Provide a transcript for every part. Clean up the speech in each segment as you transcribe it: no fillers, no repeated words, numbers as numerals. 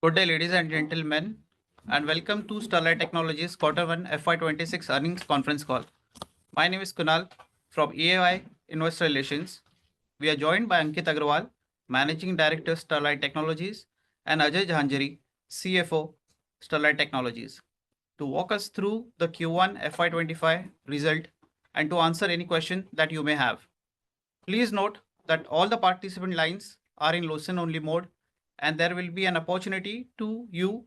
Good day, ladies and gentlemen, and welcome to Sterlite Technologies Quarter 1 FY26 earnings conference call. My name is Kunal from EAI Investor Relations. We are joined by Ankit Agrawal, Managing Director, Sterlite Technologies, and Ajay Jahanjari, CFO, Sterlite Technologies, to walk us through the Q1 FY25 result and to answer any question that you may have. Please note that all the participant lines are in listen-only mode, and there will be an opportunity to you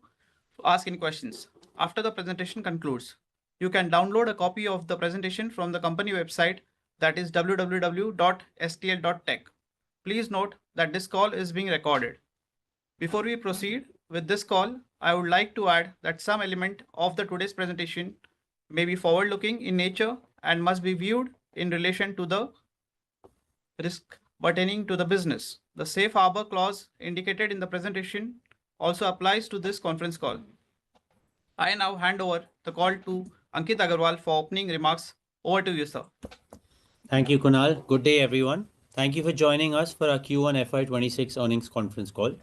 to ask any questions after the presentation concludes. You can download a copy of the presentation from the company website, that is www.stl.tech. Please note that this call is being recorded. Before we proceed with this call, I would like to add that some element of the today's presentation may be forward-looking in nature and must be viewed in relation to the risk pertaining to the business. The safe harbor clause indicated in the presentation also applies to this conference call. I now hand over the call to Ankit Agarwal for opening remarks. Over to you, sir. Thank you, Kunal. Good day, everyone. Thank you for joining us for our Q1 FY26 earnings conference call.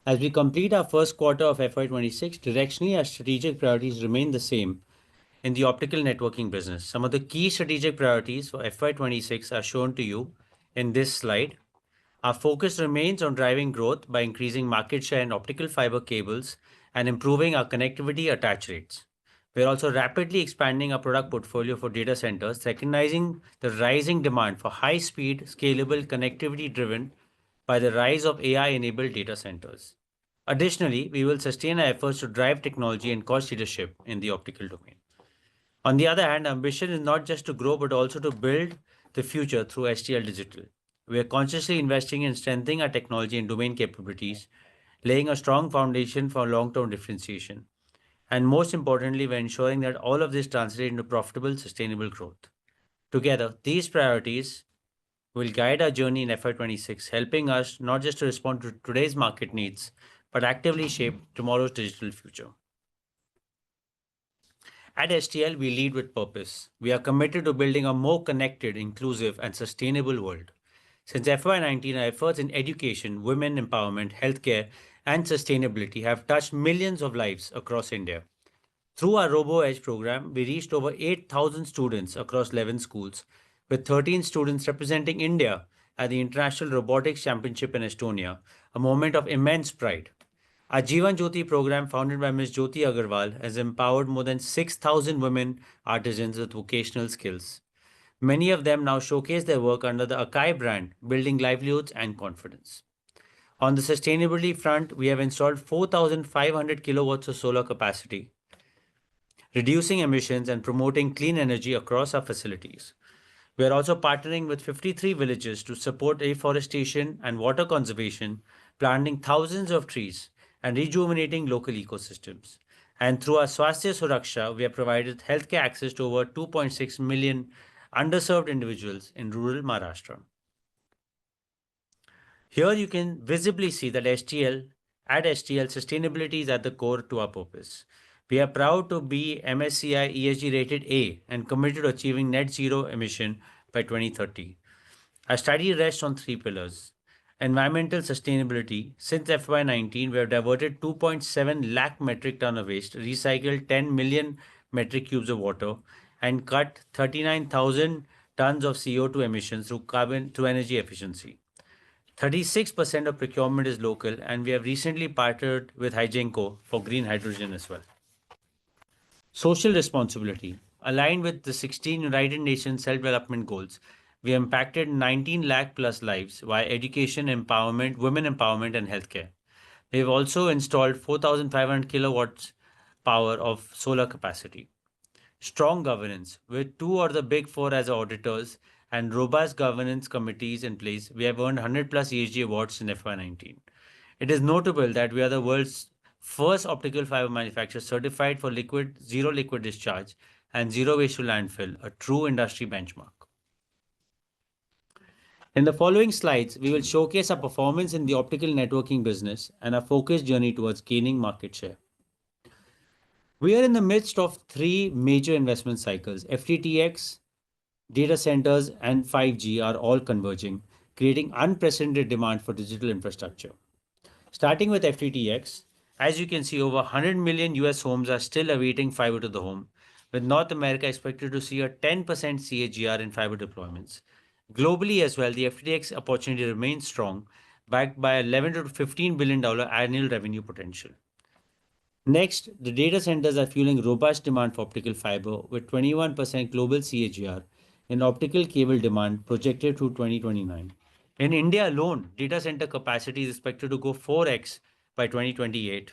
As we complete our first quarter of FY26, directionally, our strategic priorities remain the same in the optical networking business. Some of the key strategic priorities for FY26 are shown to you in this slide. Our focus remains on driving growth by increasing market share in optical fiber cables and improving our connectivity attach rates. We're also rapidly expanding our product portfolio for data centers, recognizing the rising demand for high-speed, scalable connectivity driven by the rise of AI-enabled data centers. Additionally, we will sustain our efforts to drive technology and cost leadership in the optical domain. On the other hand, our ambition is not just to grow, but also to build the future through STL Digital. We are consciously investing in strengthening our technology and domain capabilities, laying a strong foundation for long-term differentiation. And most importantly, we're ensuring that all of this translates into profitable, sustainable growth. Together, these priorities will guide our journey in FY26, helping us not just to respond to today's market needs, but actively shape tomorrow's digital future. At STL, we lead with purpose. We are committed to building a more connected, inclusive, and sustainable world. Since FY19, our efforts in education, women empowerment, healthcare, and sustainability have touched millions of lives across India. Through our RoboEdge program, we reached over 8,000 students across 11 schools, with 13 students representing India at the International Robotics Championship in Estonia, a moment of immense pride. Our Jeevan Jyoti program, founded by Ms. Jyoti Agarwal, has empowered more than 6,000 women artisans with vocational skills. Many of them now showcase their work under the Akai brand, building livelihoods and confidence. On the sustainability front, we have installed 4,500 kilowatts of solar capacity, reducing emissions and promoting clean energy across our facilities. We are also partnering with 53 villages to support afforestation and water conservation, planting thousands of trees and rejuvenating local ecosystems. And through our Swasthya Suraksha, we have provided healthcare access to over 2.6 million underserved individuals in rural Maharashtra. Here you can visibly see that at STL, sustainability is at the core to our purpose. We are proud to be MSCI ESG rated A and committed to achieving net zero emission by 2030. Our strategy rests on three pillars. Environmental sustainability. Since FY19, we have diverted 2.7 lakh metric ton of waste, recycled 10 million metric cubes of water, and cut 39,000 tons of CO2 emissions through energy efficiency. 36% of procurement is local, and we have recently partnered with Hygenco for green hydrogen as well. Social responsibility. Aligned with the 16 United Nations Self-Development Goals, we impacted 19 lakh plus lives via education, empowerment, women empowerment, and healthcare. We have also installed 4,500 kilowatts power of solar capacity. Strong governance. With two of the big four as auditors and robust governance committees in place, we have earned 100 plus ESG awards in FY19. It is notable that we are the world's first optical fiber manufacturer certified for zero liquid discharge and zero waste to landfill, a true industry benchmark. In the following slides, we will showcase our performance in the optical networking business and our focused journey towards gaining market share. We are in the midst of three major investment cycles. FTTX, data centers, and 5G are all converging, creating unprecedented demand for digital infrastructure. Starting with FTTX, As you can see, over 100 million US homes are still awaiting fiber to the home, with North America expected to see a 10% CAGR in fiber deployments. Globally as well, the FTX opportunity remains strong, backed by $11 to $15 billion annual revenue potential. Next, the data centers are fueling robust demand for optical fiber with 21% global CAGR in optical cable demand projected through 2029. In India alone, data center capacity is expected to go 4x by 2028,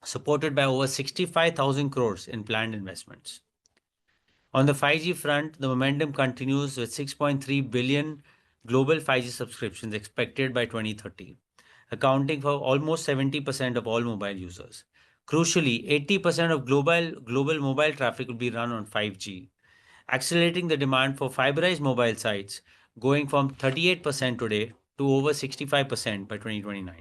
supported by over 65,000 crores in planned investments. On the 5G front, the momentum continues with 6.3 billion global 5G subscriptions expected by 2030, accounting for almost 70% of all mobile users. Crucially, 80% of global mobile traffic will be run on 5G, accelerating the demand for fiberized mobile sites, going from 38% today to over 65% by 2029.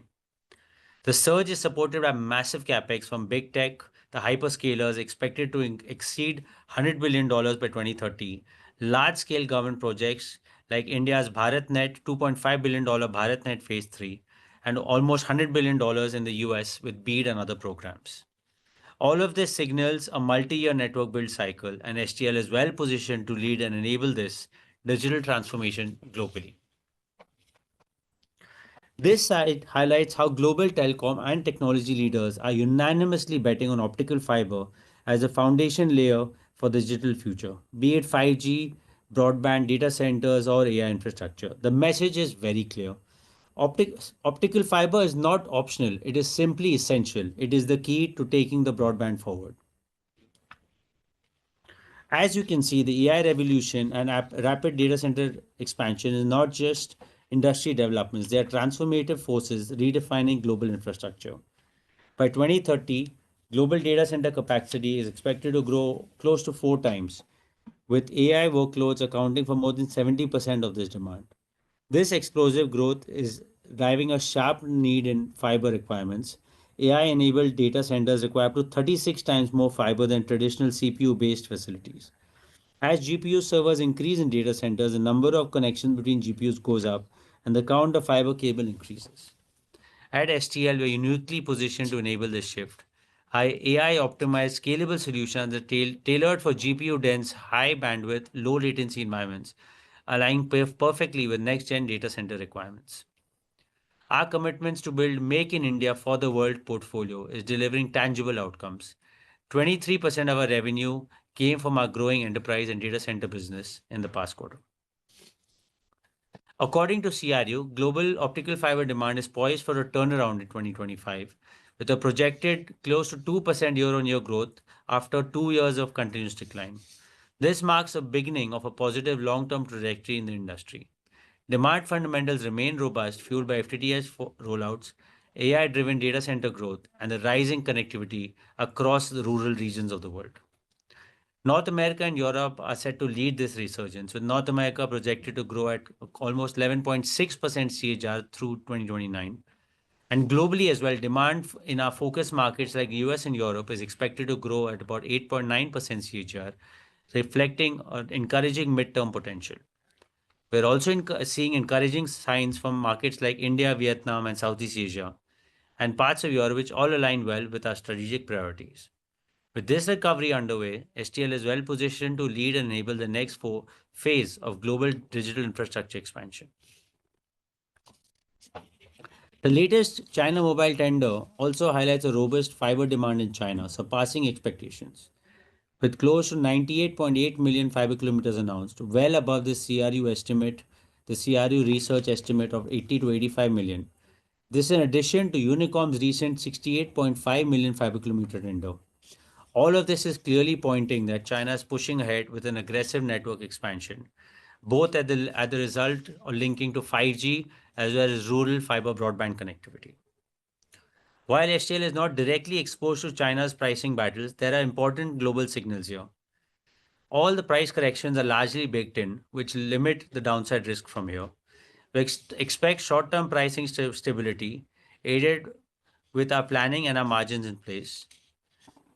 The surge is supported by massive capex from big tech, the hyperscalers expected to exceed $100 billion by 2030. Large scale government projects like India's BharatNet $2.5 billion BharatNet Phase 3 and almost $100 billion in the US with BEAD and other programs. All of this signals a multi year network build cycle, and STL is well positioned to lead and enable this digital transformation globally. This site highlights how global telecom and technology leaders are unanimously betting on optical fiber as a foundation layer for the digital future, be it 5G, broadband, data centers, or AI infrastructure. The message is very clear. Optical fiber is not optional, it is simply essential. It is the key to taking the broadband forward. As you can see, the AI revolution and rapid data center expansion is not just industry developments, they are transformative forces redefining global infrastructure. By 2030, global data center capacity is expected to grow close to 4 times, with AI workloads accounting for more than 70% of this demand. This explosive growth is driving a sharp need in fiber requirements. AI enabled data centers require up to 36 times more fiber than traditional CPU based facilities. As GPU servers increase in data centers, the number of connections between GPUs goes up and the count of fiber cable increases. At STL, we are uniquely positioned to enable this shift. AI optimized scalable solutions that are tailored for GPU dense, high bandwidth, low latency environments, aligning perfectly with next gen data center requirements. Our commitments to build Make in India for the World portfolio is delivering tangible outcomes. 23% of our revenue came from our growing enterprise and data center business in the past quarter. According to CRU, global optical fiber demand is poised for a turnaround in 2025, with a projected close to 2% year-on-year growth after 2 years of continuous decline. This marks the beginning of a positive long-term trajectory in the industry. Demand fundamentals remain robust, fueled by FTTH rollouts, AI-driven data center growth, and the rising connectivity across the rural regions of the world. North America and Europe are set to lead this resurgence, with North America projected to grow at almost 11.6% CAGR through 2029. And globally as well, demand in our focus markets like US and Europe is expected to grow at about 8.9% CAGR, reflecting encouraging midterm potential. We're also seeing encouraging signs from markets like India, Vietnam, and Southeast Asia, and parts of Europe, which all align well with our strategic priorities. With this recovery underway, STL is well positioned to lead and enable the next phase of global digital infrastructure expansion. The latest China mobile tender also highlights a robust fiber demand in China, surpassing expectations. With close to 98.8 million fiber kilometers announced, well above the CRU research estimate of 80 to 85 million. This is in addition to Unicom's recent 68.5 million fiber kilometer tender. All of this is clearly pointing that China is pushing ahead with an aggressive network expansion, both at the result of linking to 5G as well as rural fiber broadband connectivity. While STL is not directly exposed to China's pricing battles, there are important global signals here. All the price corrections are largely baked in, which limit the downside risk from here. We expect short term pricing stability, aided with our planning and our margins in place.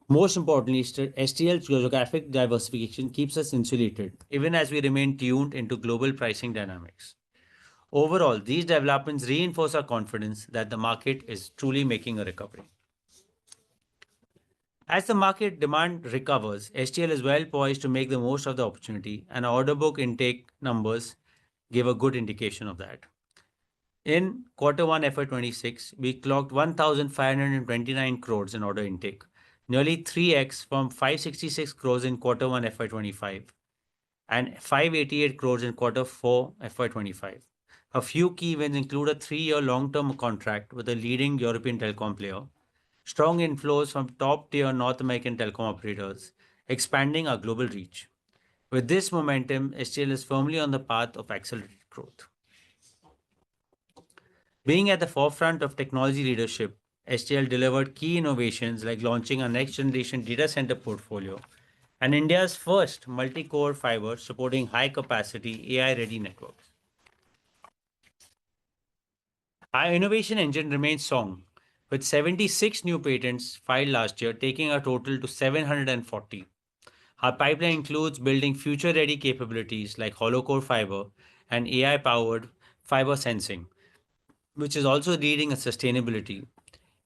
Most importantly, STL's geographic diversification keeps us insulated, even as we remain tuned into global pricing dynamics. Overall, these developments reinforce our confidence that the market is truly making a recovery. As the market demand recovers, STL is well poised to make the most of the opportunity, and our order book intake numbers give a good indication of that. In quarter 1 FY26, we clocked 1,529 crores in order intake, nearly 3x from 566 crores in quarter 1 FY25 and 588 crores in quarter 4 FY25. A few key wins include a 3-year long-term contract with a leading European telecom player, strong inflows from top-tier North American telecom operators, expanding our global reach. With this momentum, STL is firmly on the path of accelerated growth. Being at the forefront of technology leadership, STL delivered key innovations like launching a next-generation data center portfolio and India's first multi-core fiber supporting high-capacity AI-ready networks. Our innovation engine remains strong, with 76 new patents filed last year, taking our total to 740. Our pipeline includes building future-ready capabilities like hollow-core fiber and AI-powered fiber sensing, which is also leading a sustainability.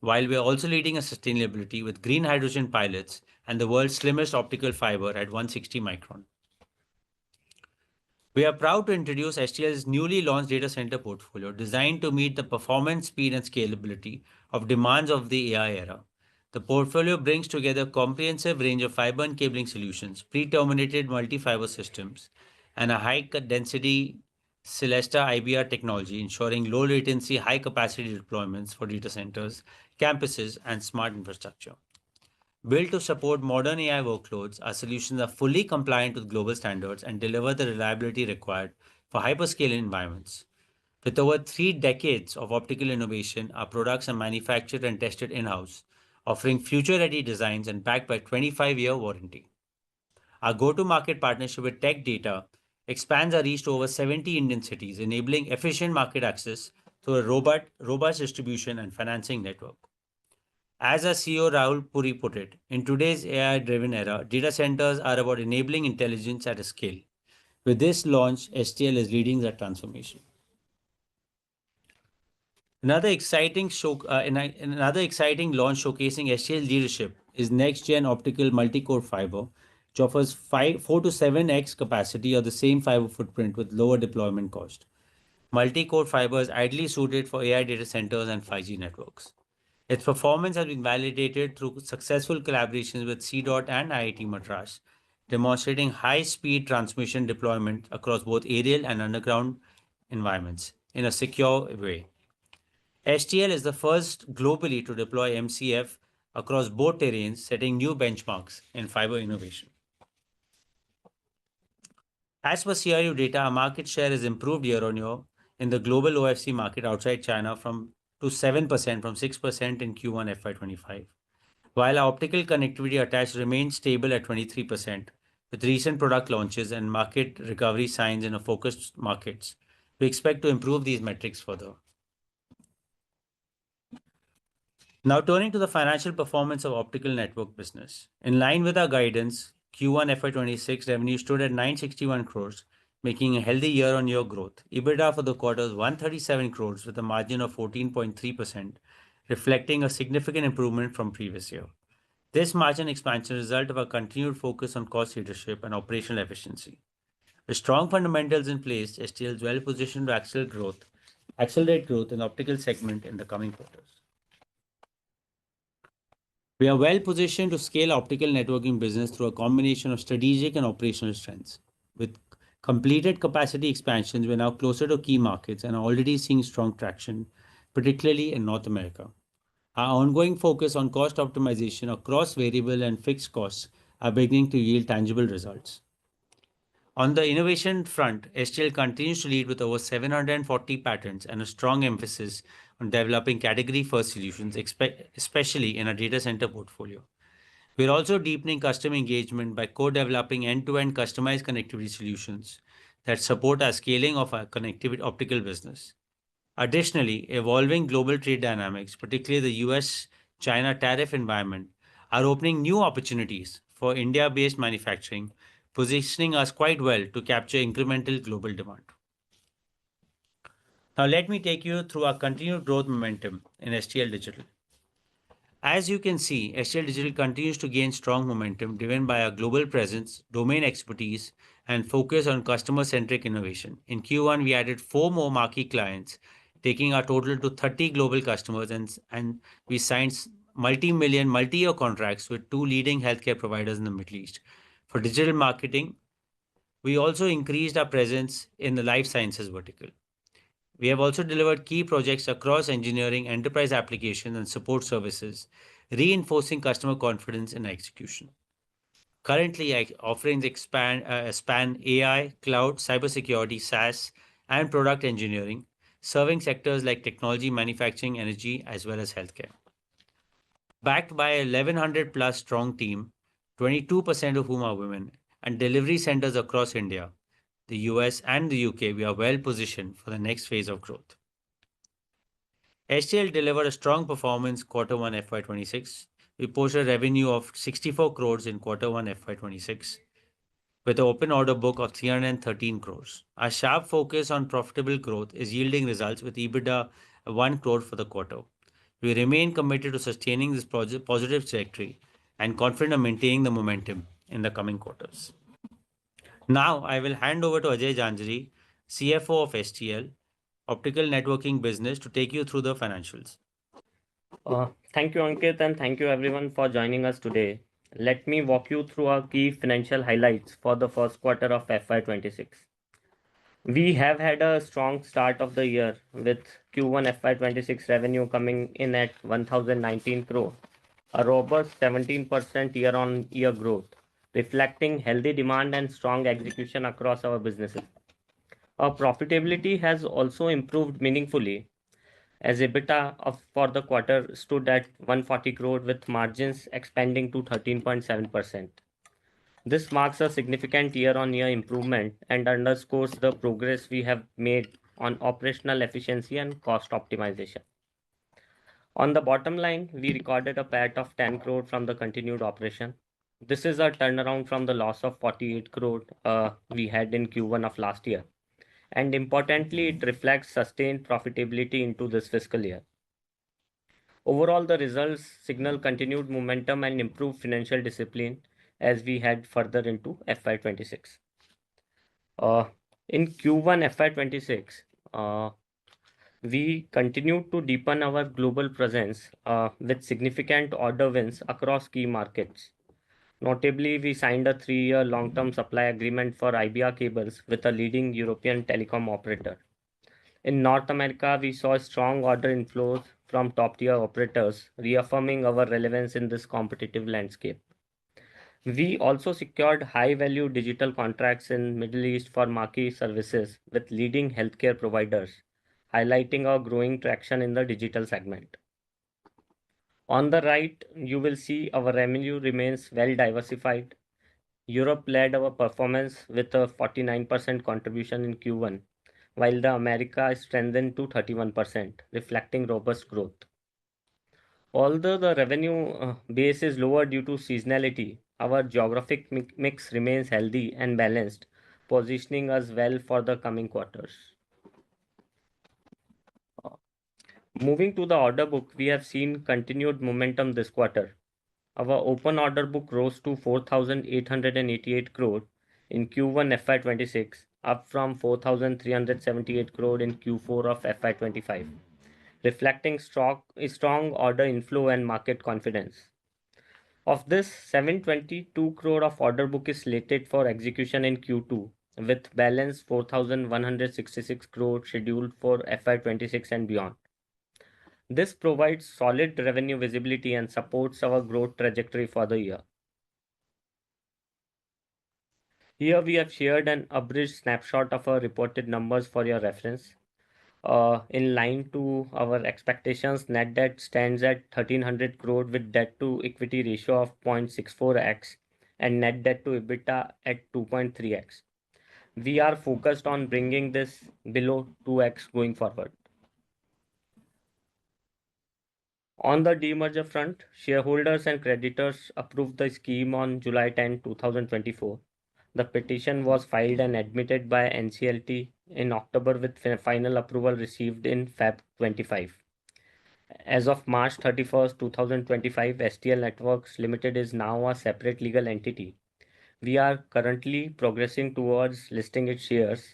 While we are also leading a sustainability with green hydrogen pilots and the world's slimmest optical fiber at 160 micron. We are proud to introduce STL's newly launched data center portfolio designed to meet the performance, speed, and scalability of demands of the AI era. The portfolio brings together a comprehensive range of fiber and cabling solutions, pre-terminated multi-fiber systems, and a high-density Celesta IBR technology, ensuring low latency, high-capacity deployments for data centers, campuses, and smart infrastructure. Built to support modern AI workloads, our solutions are fully compliant with global standards and deliver the reliability required for hyperscale environments. With over 3 decades of optical innovation, our products are manufactured and tested in-house, offering future-ready designs and backed by 25-year warranty. Our go-to-market partnership with Tech Data expands our reach to over 70 Indian cities, enabling efficient market access through a robust distribution and financing network. As our CEO Rahul Puri put it, in today's AI-driven era, data centers are about enabling intelligence at a scale. With this launch, STL is leading that transformation. Another exciting launch showcasing STL leadership is next-gen optical multi-core fiber, which offers 4 to 7x capacity or the same fiber footprint with lower deployment cost. Multi-core fiber is ideally suited for AI data centers and 5G networks. Its performance has been validated through successful collaborations with CDOT and IIT Madras, demonstrating high-speed transmission deployment across both aerial and underground environments in a secure way. STL is the first globally to deploy MCF across both terrains, setting new benchmarks in fiber innovation. As per CRU data, our market share has improved year on year in the global OFC market outside China to 7% from 6% in Q1 FY25, while our optical connectivity attached remains stable at 23%. With recent product launches and market recovery signs in our focused markets, we expect to improve these metrics further. Now turning to the financial performance of optical network business. In line with our guidance, Q1 FY26 revenue stood at 961 crores, making a healthy year-on-year growth. EBITDA for the quarter was 137 crores with a margin of 14.3%, reflecting a significant improvement from previous year. This margin expansion is a result of our continued focus on cost leadership and operational efficiency. With strong fundamentals in place, STL is well positioned to accelerate growth in the optical segment in the coming quarters. We are well positioned to scale optical networking business through a combination of strategic and operational strengths. With completed capacity expansions, we are now closer to key markets and are already seeing strong traction, particularly in North America. Our ongoing focus on cost optimization across variable and fixed costs are beginning to yield tangible results. On the innovation front, STL continues to lead with over 740 patents and a strong emphasis on developing category-first solutions, especially in our data center portfolio. We are also deepening customer engagement by co-developing end-to-end customized connectivity solutions that support our scaling of our connectivity optical business. Additionally, evolving global trade dynamics, particularly the US-China tariff environment, are opening new opportunities for India-based manufacturing, positioning us quite well to capture incremental global demand. Now, let me take you through our continued growth momentum in STL Digital. As you can see, STL Digital continues to gain strong momentum driven by our global presence, domain expertise, and focus on customer centric innovation. In Q1, we added 4 more marquee clients, taking our total to 30 global customers, and we signed multi-million, multi-year contracts with 2 leading healthcare providers in the Middle East. For digital marketing, we also increased our presence in the life sciences vertical. We have also delivered key projects across engineering, enterprise applications, and support services, reinforcing customer confidence in execution. Currently, offerings span AI, cloud, cybersecurity, SaaS, and product engineering, serving sectors like technology, manufacturing, energy, as well as healthcare. Backed by a 1100 plus strong team, 22% of whom are women, and delivery centers across India, the US, and the UK, we are well positioned for the next phase of growth. STL delivered a strong performance Q1 FY26. We posted a revenue of 64 crores in Q1 FY26 with an open order book of 313 crores. Our sharp focus on profitable growth is yielding results with EBITDA of 1 crore for the quarter. We remain committed to sustaining this positive trajectory and confident of maintaining the momentum in the coming quarters. Now, I will hand over to Ajay Janjari, CFO of STL, Optical Networking Business, to take you through the financials. Thank you, Ankit, and thank you everyone for joining us today. Let me walk you through our key financial highlights for the first quarter of FY26. We have had a strong start of the year with Q1 FY26 revenue coming in at 1019 crore, a robust 17% year-on-year growth, reflecting healthy demand and strong execution across our businesses. Our profitability has also improved meaningfully as EBITDA for the quarter stood at 140 crore with margins expanding to 13.7%. This marks a significant year-on-year improvement and underscores the progress we have made on operational efficiency and cost optimization. On the bottom line, we recorded a PAT of 10 crore from the continued operation. This is a turnaround from the loss of 48 crore we had in Q1 of last year. And importantly, it reflects sustained profitability into this fiscal year. Overall, the results signal continued momentum and improved financial discipline as we head further into FY26. In Q1 FY26, we continued to deepen our global presence with significant order wins across key markets. Notably, we signed a 3-year long-term supply agreement for IBR cables with a leading European telecom operator. In North America, we saw strong order inflows from top-tier operators, reaffirming our relevance in this competitive landscape. We also secured high-value digital contracts in Middle East for marquee services with leading healthcare providers, highlighting our growing traction in the digital segment. On the right, you will see our revenue remains well diversified. Europe led our performance with a 49% contribution in Q1, while the Americas strengthened to 31%, reflecting robust growth. Although the revenue base is lower due to seasonality, our geographic mix remains healthy and balanced, positioning us well for the coming quarters. Moving to the order book, we have seen continued momentum this quarter. Our open order book rose to 4,888 crore in Q1 FY26, up from 4,378 crore in Q4 of FY25, reflecting strong order inflow and market confidence. Of this, 722 crore of order book is slated for execution in Q2, with balance 4,166 crore scheduled for FY26 and beyond. This provides solid revenue visibility and supports our growth trajectory for the year. Here we have shared an abridged snapshot of our reported numbers for your reference. In line to our expectations, net debt stands at 1,300 crore with debt to equity ratio of 0.64x and net debt to EBITDA at 2.3x. We are focused on bringing this below 2x going forward. On the demerger front, shareholders and creditors approved the scheme on July 10, 2024. The petition was filed and admitted by NCLT in October with final approval received in Feb 25. As of March 31st, 2025, STL Networks Limited is now a separate legal entity. We are currently progressing towards listing its shares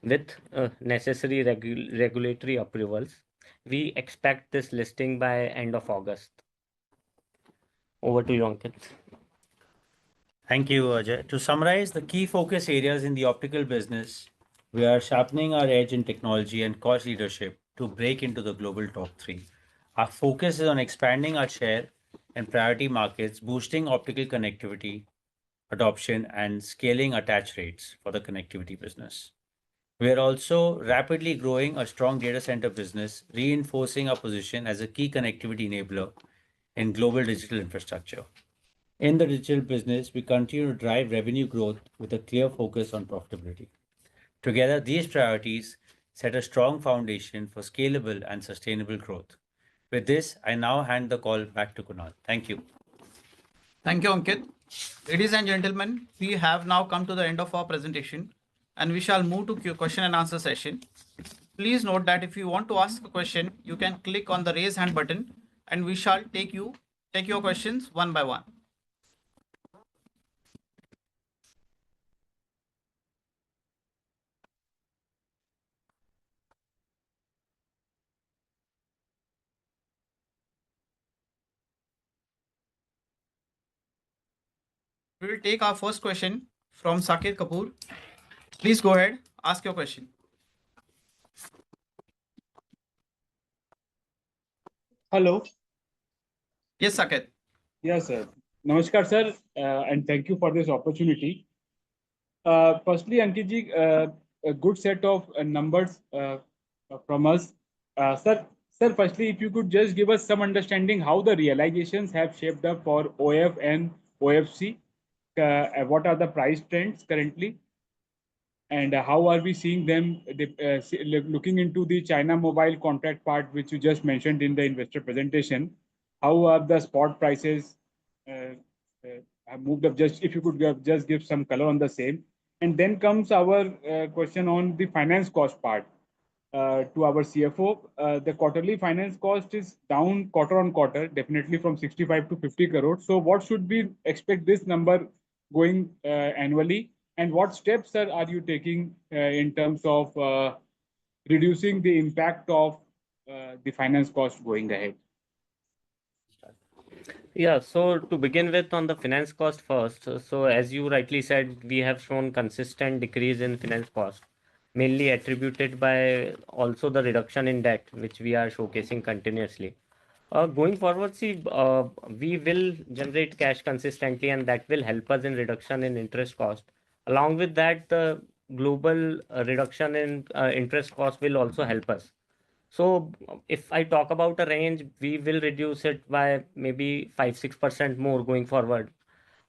with necessary regulatory approvals. We expect this listing by end of August. Over to you, Ankit. Thank you, Ajay. To summarize the key focus areas in the optical business, we are sharpening our edge in technology and cost leadership to break into the global top three. Our focus is on expanding our share in priority markets, boosting optical connectivity adoption, and scaling attach rates for the connectivity business. We are also rapidly growing a strong data center business, reinforcing our position as a key connectivity enabler in global digital infrastructure. In the digital business, we continue to drive revenue growth with a clear focus on profitability. Together, these priorities set a strong foundation for scalable and sustainable growth. With this, I now hand the call back to Kunal. Thank you. Thank you, Ankit. Ladies and gentlemen, we have now come to the end of our presentation and we shall move to question and answer session. Please note that if you want to ask a question, you can click on the raise hand button and we shall take your questions one by one. We will take our first question from Saket Kapoor. Please go ahead, ask your question. Hello. Yes, Saket. Yes, sir. Namaskar, sir, and thank you for this opportunity. Firstly, Ankit ji, a good set of numbers from us. Sir, firstly, if you could just give us some understanding how the realizations have shaped up for OF and OFC. What are the price trends currently? And how are we seeing them looking into the China mobile contract part, which you just mentioned in the investor presentation? How are the spot prices have moved up? Just if you could just give some color on the same. And then comes our question on the finance cost part. To our CFO, the quarterly finance cost is down quarter on quarter, definitely from 65 to 50 crores. So what should we expect this number going annually? And what steps, sir, are you taking in terms of reducing the impact of the finance cost going ahead? Yeah, so to begin with, on the finance cost first, so as you rightly said, we have shown consistent decrease in finance cost, mainly attributed by also the reduction in debt, which we are showcasing continuously. Going forward, we will generate cash consistently, and that will help us in reduction in interest cost. Along with that, the global reduction in interest cost will also help us. So if I talk about a range, we will reduce it by maybe 5-6% more going forward.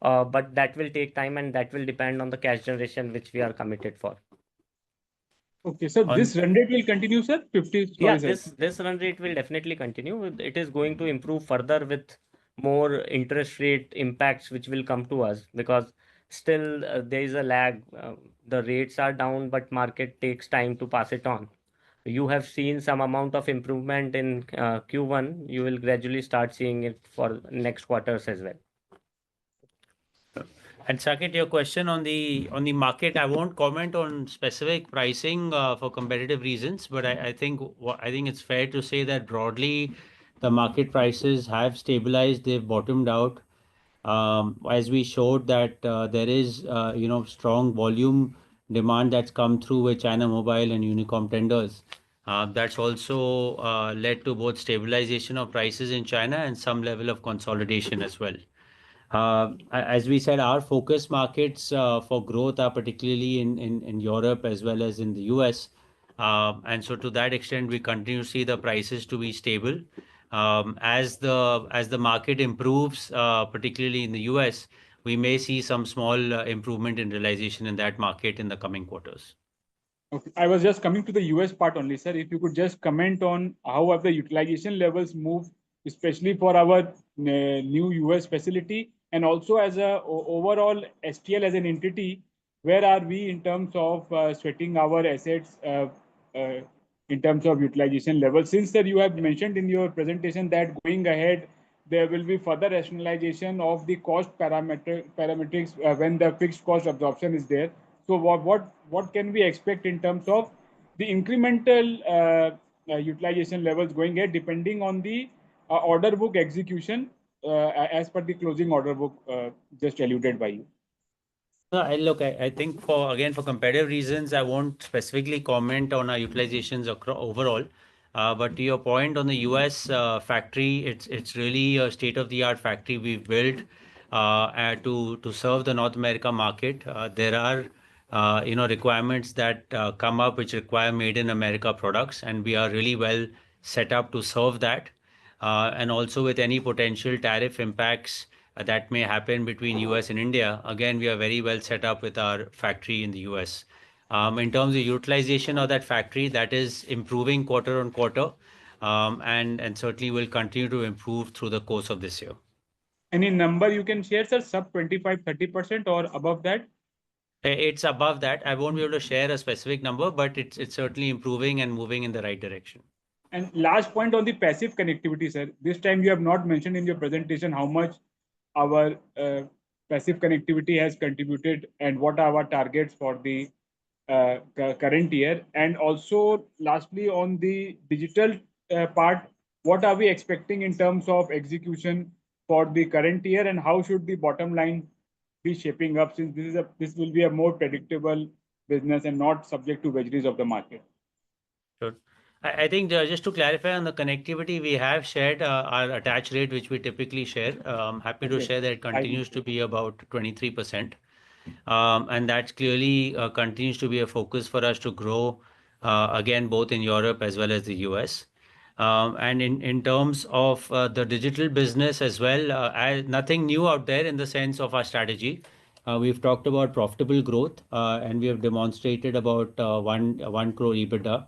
But that will take time and that will depend on the cash generation which we are committed for. Okay, so this run rate will continue, sir? 50. Yeah, this run rate will definitely continue. It is going to improve further with more interest rate impacts which will come to us, because still there is a lag. The rates are down, but market takes time to pass it on. You have seen some amount of improvement in Q1. You will gradually start seeing it for next quarters as well. And Saket, your question on the market, I won't comment on specific pricing for competitive reasons, but I think it's fair to say that broadly the market prices have stabilized, they've bottomed out. As we showed that there is strong volume demand that's come through with China Mobile and Unicom tenders. That's also led to both stabilization of prices in China and some level of consolidation as well. As we said, our focus markets for growth are particularly in Europe as well as in the US. And so to that extent, we continue to see the prices to be stable. As the market improves, particularly in the US, we may see some small improvement in realization in that market in the coming quarters. Okay. I was just coming to the US part only, sir. If you could just comment on how have the utilization levels moved, especially for our new US facility, and also as a overall STL as an entity, where are we in terms of sweating our assets to in terms of utilization level? Since, sir, you have mentioned in your presentation that going ahead, there will be further rationalization of the cost parametrics when the fixed cost absorption is there. So what can we expect in terms of the incremental utilization levels going ahead, depending on the order book execution as per the closing order book just alluded by you? No, I think for competitive reasons, I won't specifically comment on our utilizations overall. But to your point on the US factory, it's really a state-of-the-art factory we've built to serve the North America market. There are requirements that come up which require made in America products, and we are really well set up to serve that. And also with any potential tariff impacts that may happen between US and India. Again, we are very well set up with our factory in the US. In terms of utilization of that factory, that is improving quarter on quarter, and certainly will continue to improve through the course of this year. Any number you can share, sir, sub 25-30% or above that? It's above that. I won't be able to share a specific number, but it's certainly improving and moving in the right direction. And last point on the passive connectivity, sir. This time you have not mentioned in your presentation how much our passive connectivity has contributed and what are our targets for the current year. And also, lastly, on the digital part, what are we expecting in terms of execution for the current year, and how should the bottom line be shaping up, since this will be a more predictable business and not subject to vagaries of the market? Sure. I think just to clarify on the connectivity, we have shared our attach rate, which we typically share. I'm happy to share that it continues to be about 23%. And that clearly continues to be a focus for us to grow, again, both in Europe as well as the US. And in terms of the digital business as well, nothing new out there in the sense of our strategy. We've talked about profitable growth, and we have demonstrated about 1 crore EBITDA.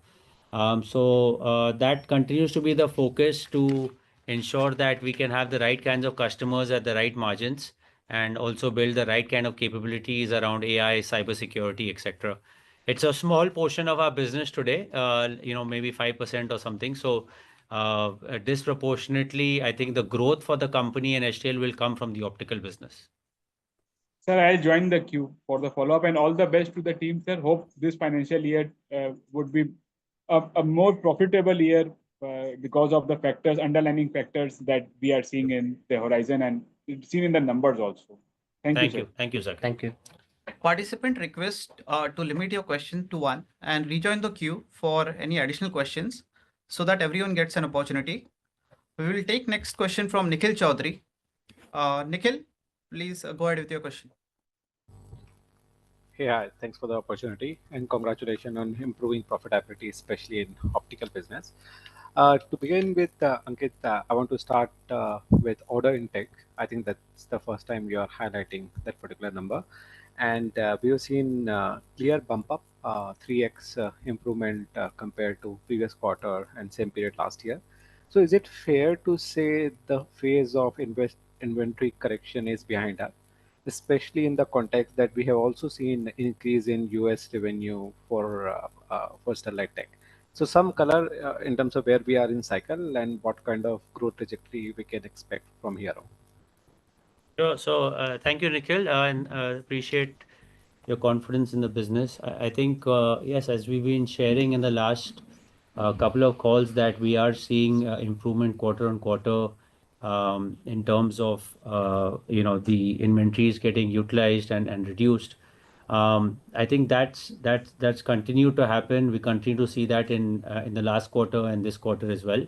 So that continues to be the focus to ensure that we can have the right kinds of customers at the right margins and also build the right kind of capabilities around AI, cybersecurity, etc. It's a small portion of our business today, maybe 5% or something. So disproportionately, I think the growth for the company and HTL will come from the optical business. Sir, I'll join the queue for the follow-up, and all the best to the team, sir. Hope this financial year would be a more profitable year because of the underlying factors that we are seeing in the horizon and seen in the numbers also. Thank you, sir. Thank you, sir. Thank you. Participant request to limit your question to one and rejoin the queue for any additional questions so that everyone gets an opportunity. We will take next question from Nikhil Chaudhary. Nikhil, please go ahead with your question. Hey, hi. Thanks for the opportunity and congratulations on improving profitability, especially in optical business. To begin with, Ankit, I want to start with order intake. I think that's the first time you are highlighting that particular number. And we have seen clear bump up, 3x improvement compared to previous quarter and same period last year. So is it fair to say the phase of inventory correction is behind us, especially in the context that we have also seen increase in US revenue for Sterlite Tech? So some color in terms of where we are in cycle and what kind of growth trajectory we can expect from here on. Sure. So thank you, Nikhil, and appreciate your confidence in the business. I think, yes, as we've been sharing in the last couple of calls, that we are seeing improvement quarter on quarter in terms of the inventories getting utilized and reduced. I think that's continued to happen. We continue to see that in the last quarter and this quarter as well.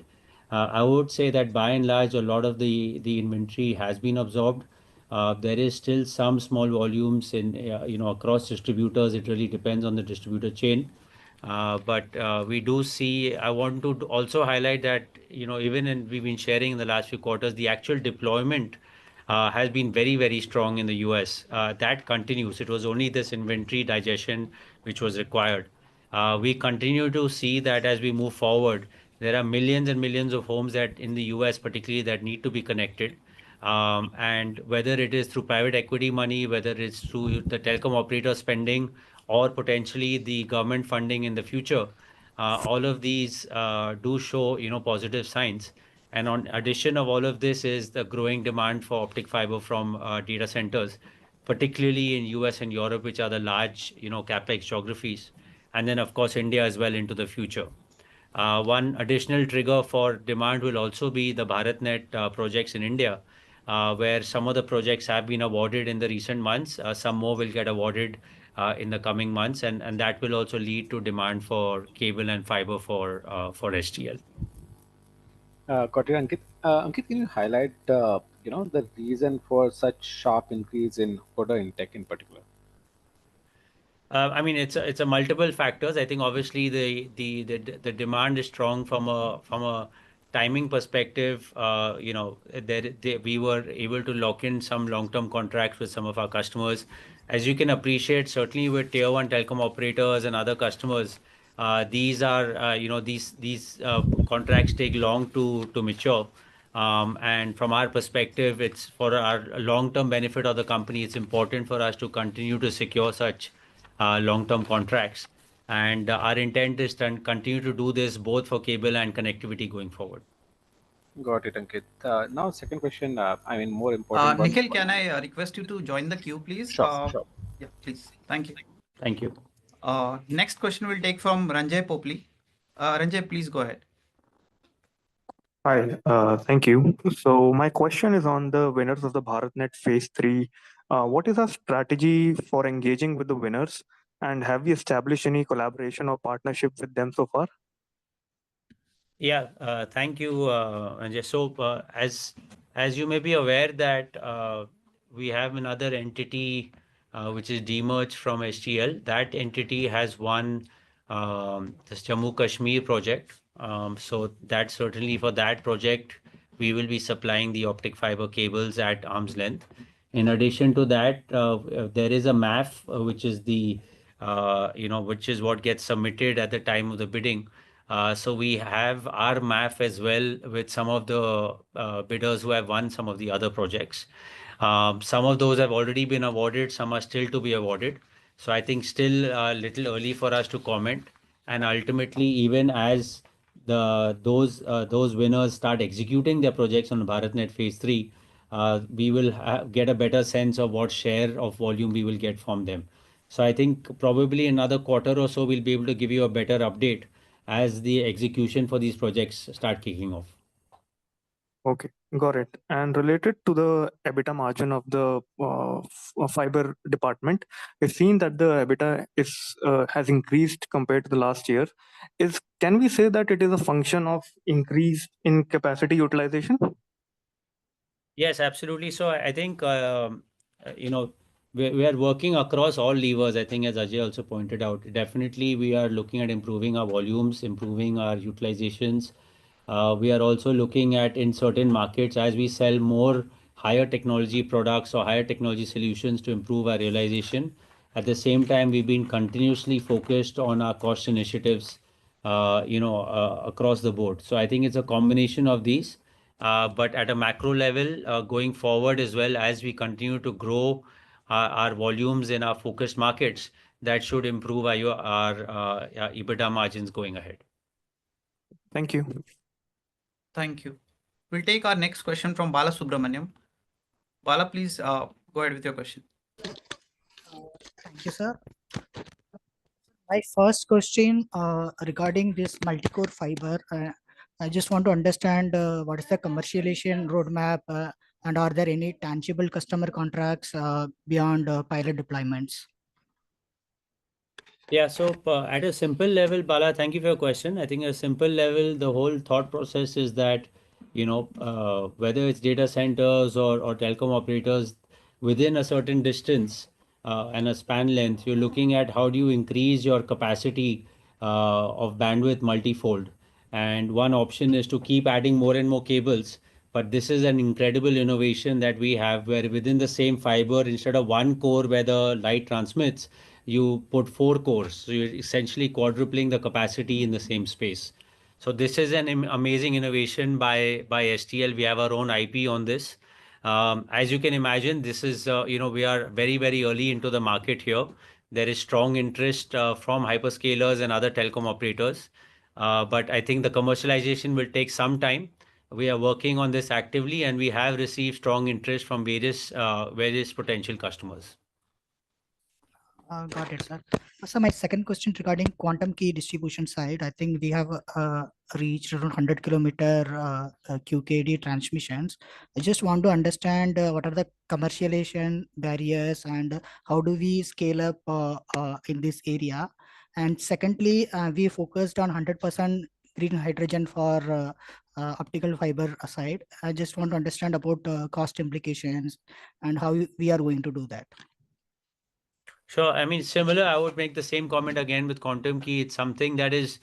I would say that by and large, a lot of the inventory has been absorbed. There is still some small volumes across distributors. It really depends on the distributor chain. But we do see. I want to also highlight that we've been sharing in the last few quarters, the actual deployment has been very, very strong in the US. That continues. It was only this inventory digestion which was required. We continue to see that as we move forward, there are millions and millions of homes that in the US particularly that need to be connected. And whether it is through private equity money, whether it's through the telecom operator spending, or potentially the government funding in the future, all of these do show, positive signs. And on addition of all of this is the growing demand for optic fiber from data centers, particularly in US and Europe, which are the large, capex geographies. And then, of course, India as well into the future. One additional trigger for demand will also be the BharatNet projects in India, where some of the projects have been awarded in the recent months. Some more will get awarded in the coming months, and that will also lead to demand for cable and fiber for STL. Got it, Ankit. Ankit, can you highlight, the reason for such sharp increase in order intake in particular? I mean, it's a multiple factors. I think obviously the demand is strong from a timing perspective. We were able to lock in some long-term contracts with some of our customers. As you can appreciate, certainly with tier one telecom operators and other customers, these are these contracts take long to mature. And from our perspective, it's for our long-term benefit of the company. It's important for us to continue to secure such long-term contracts. And our intent is to continue to do this both for cable and connectivity going forward. Got it, Ankit. Now, second question, more important one. Nikhil, can I request you to join the queue, please? Sure. Yeah, please. Thank you. Thank you. Next question we'll take from Ranjay Popli. Ranjay, please go ahead. Hi, thank you. So my question is on the winners of the BharatNet Phase 3. What is our strategy for engaging with the winners, and have we established any collaboration or partnership with them so far? Yeah, thank you, Anjay. So, as you may be aware that we have another entity which is demerged from STL. That entity has won this Jammu Kashmir project. So that certainly for that project, we will be supplying the optic fiber cables at arm's length. In addition to that, there is a MAF, which is which is what gets submitted at the time of the bidding. So we have our MAF as well with some of the bidders who have won some of the other projects. Some of those have already been awarded, some are still to be awarded. So I think still a little early for us to comment. And ultimately, even as those winners start executing their projects on BharatNet Phase 3, we will get a better sense of what share of volume we will get from them. So I think probably another quarter or so, we'll be able to give you a better update as the execution for these projects start kicking off. Okay, got it. And related to the EBITDA margin of the fiber department, we've seen that the EBITDA has increased compared to the last year. Can we say that it is a function of increase in capacity utilization? Yes, absolutely. So I think we are working across all levers. I think as Ajay also pointed out, definitely we are looking at improving our volumes, improving our utilizations. We are also looking at in certain markets as we sell more higher technology products or higher technology solutions to improve our realization. At the same time, we've been continuously focused on our cost initiatives, across the board. So I think it's a combination of these. But at a macro level, going forward as well as we continue to grow our volumes in our focused markets, that should improve our EBITDA margins going ahead. Thank you. Thank you. We'll take our next question from Bala Subramaniam. Bala, please go ahead with your question. Thank you, sir. My first question regarding this multi-core fiber, I just want to understand what is the commercialization roadmap and are there any tangible customer contracts beyond pilot deployments? Yeah, so at a simple level, Bala, thank you for your question. I think at a simple level, the whole thought process is that, whether it's data centers or telecom operators within a certain distance and a span length, you're looking at how do you increase your capacity of bandwidth multifold. And one option is to keep adding more and more cables. But this is an incredible innovation that we have where within the same fiber, instead of one core where the light transmits, you put 4 cores. So you're essentially quadrupling the capacity in the same space. So this is an amazing innovation by STL. We have our own IP on this. As you can imagine, this is, we are very, very early into the market here. There is strong interest from hyperscalers and other telecom operators. But I think the commercialization will take some time. We are working on this actively, and we have received strong interest from various potential customers. Got it, sir. So my second question regarding quantum key distribution side, I think we have reached around 100 kilometer QKD transmissions. I just want to understand what are the commercialization barriers and how do we scale up in this area. And secondly, we focused on 100% green hydrogen for optical fiber side. I just want to understand about cost implications and how we are going to do that. Sure. I mean, similar, I would make the same comment again with quantum key. It's something that is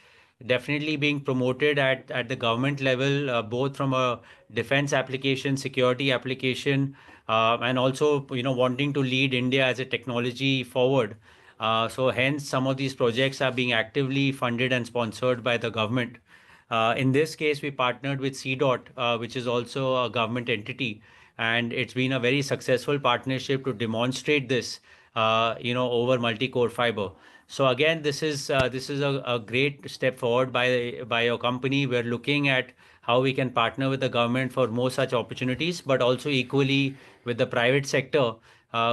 definitely being promoted at the government level, both from a defense application, security application, and also, wanting to lead India as a technology forward. So hence, some of these projects are being actively funded and sponsored by the government. In this case, we partnered with CDOT, which is also a government entity, and it's been a very successful partnership to demonstrate this, over multi-core fiber. So again, this is a great step forward by your company. We're looking at how we can partner with the government for more such opportunities, but also equally with the private sector,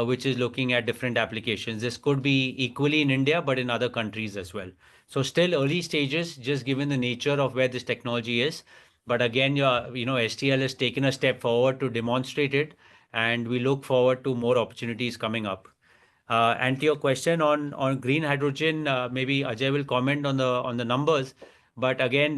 which is looking at different applications. This could be equally in India, but in other countries as well. So still early stages, just given the nature of where this technology is. But again, STL has taken a step forward to demonstrate it, and we look forward to more opportunities coming up. And to your question on green hydrogen, maybe Ajay will comment on the numbers. But again,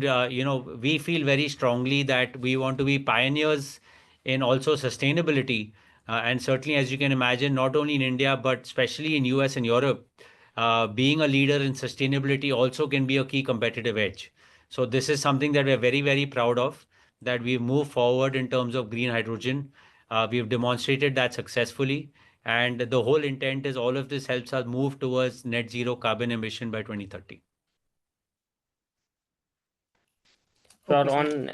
we feel very strongly that we want to be pioneers in also sustainability. And certainly, as you can imagine, not only in India, but especially in US and Europe, being a leader in sustainability also can be a key competitive edge. So this is something that we're very, very proud of, that we've moved forward in terms of green hydrogen. We've demonstrated that successfully. And the whole intent is all of this helps us move towards net zero carbon emission by 2030. So Okay, sir. on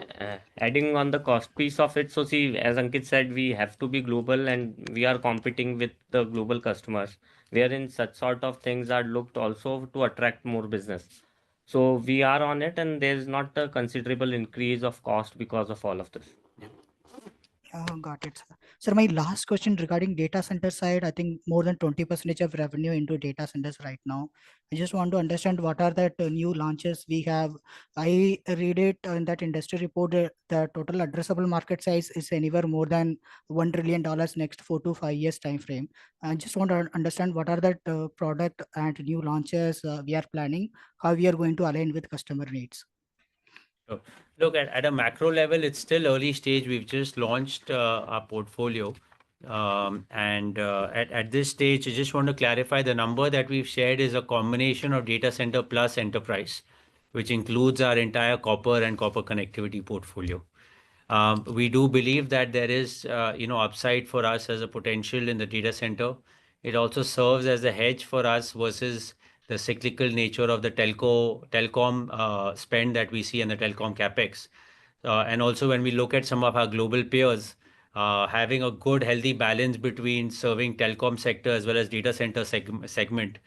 adding on the cost piece of it, so see, as Ankit said, we have to be global and we are competing with the global customers, wherein such sort of things are looked also to attract more business. So we are on it, and there is not a considerable increase of cost because of all of this. Got it, sir. Sir, my last question regarding data center side, I think more than 20% of revenue into data centers right now. I just want to understand what are the new launches we have. I read it in that industry report, the total addressable market size is anywhere more than $1 trillion next 4 to 5 years time frame. I just want to understand what are the product and new launches we are planning, how we are going to align with customer needs. So, look, at a macro level, it's still early stage. We've just launched our portfolio. And at this stage, I just want to clarify the number that we've shared is a combination of data center plus enterprise, which includes our entire copper and copper connectivity portfolio. We do believe that there is, upside for us as a potential in the data center. It also serves as a hedge for us versus the cyclical nature of the telecom spend that we see in the telecom capex. And also when we look at some of our global peers, having a good, healthy balance between serving telecom sector as well as data center segment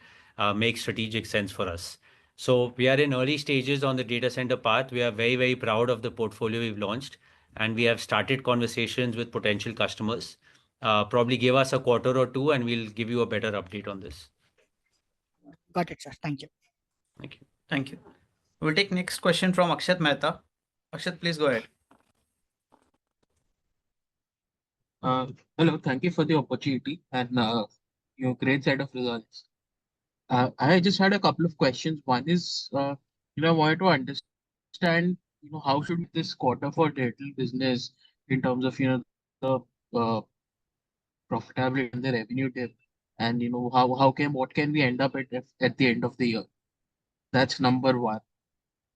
makes strategic sense for us. So we are in early stages on the data center path. We are very, very proud of the portfolio we've launched, and we have started conversations with potential customers. Probably give us a quarter or two, and we'll give you a better update on this. Got it, sir. Thank you. Thank you. Thank you. We'll take next question from Akshat Mehta. Akshat, please go ahead. Hello, thank you for the opportunity and your great set of results. I just had a couple of questions. One is, I wanted to understand, how should this quarter for digital business in terms of, the profitability and the revenue dip, and what can we end up at the end of the year? That's number one.